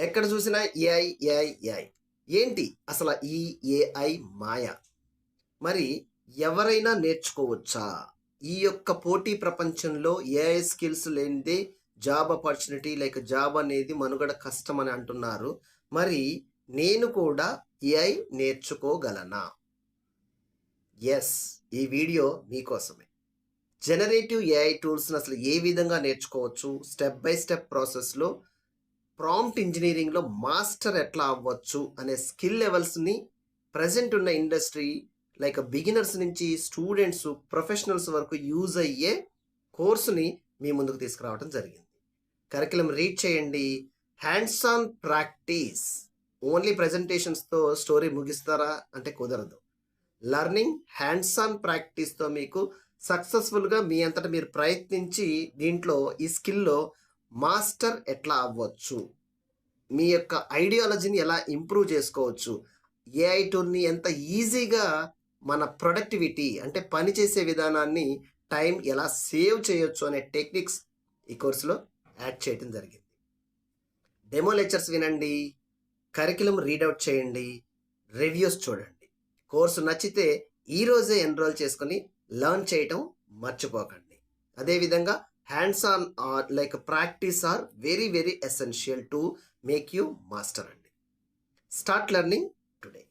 ఎక్కడ చూసినా AI AI AI. ఏంటి అసలు ఈ ఏఐ మాయ? మరి ఎవరైనా నేర్చుకోవచ్చా? ఈ యొక్క పోటీ ప్రపంచంలో ఏఐ స్కిల్స్ లేనిదే జాబ్ ఆపర్చునిటీ జాబ్ అనేది మనుగడ కష్టం అని అంటున్నారు. మరి నేను కూడా ఏఐ నేర్చుకోగలనా? ఎస్, ఈ వీడియో మీకోసమే. జనరేటివ్ ఏఐ టూల్స్‌ని అసలు ఏ విధంగా నేర్చుకోవచ్చు? స్టెప్ బై స్టెప్ ప్రాసెస్‌లో ప్రాంప్ట్ ఇంజినీరింగ్‌లో మాస్టర్ ఎట్లా అవ్వచ్చు అనే స్కిల్ లెవెల్స్‌ని ప్రెజెంట్ ఉన్న ఇండస్ట్రీ బిగినర్స్ నుంచి స్టూడెంట్స్, ప్రొఫెషనల్స్ వరకు యూజ్ అయ్యే కోర్సుని మీ ముందుకు తీసుకురావడం జరిగింది. కరిక్యులం రీడ్ చేయండి. Hands on practice. ఓన్లీ ప్రెజెంటేషన్స్‌తో స్టోరీ ముగిస్తారా అంటే కుదరదు. లెర్నింగ్ హ్యాండ్స్ ఆన్ ప్రాక్టీస్‌తో మీకు సక్సెస్ఫుల్‌గా మీ అంతట మీరు ప్రయత్నించి దీంట్లో ఈ స్కిల్‌లో మాస్టర్ ఎట్లా అవ్వచ్చు? మీ యొక్క ఐడియాలజీని ఎలా ఇంప్రూవ్ చేసుకోవచ్చు? ఏఐ టూల్‌ని ఎంత ఈజీగా మన ప్రొడక్టివిటీ అంటే పని చేసే విధానాన్ని టైం ఎలా సేవ్ చేయొచ్చు అనే టెక్నిక్స్ ఈ కోర్సులో యాడ్ చేయడం జరిగింది. డెమో లెక్చర్స్ వినండి. కరిక్యులం రీడౌట్ చేయండి. రివ్యూస్ చూడండి. కోర్సు నచ్చితే ఈరోజే ఎన్రోల్ చేసుకొని లర్న్ చేయటం మర్చిపోకండి. అదేవిధంగా hands on practice are very very essential to make you master అండి. Start learning today.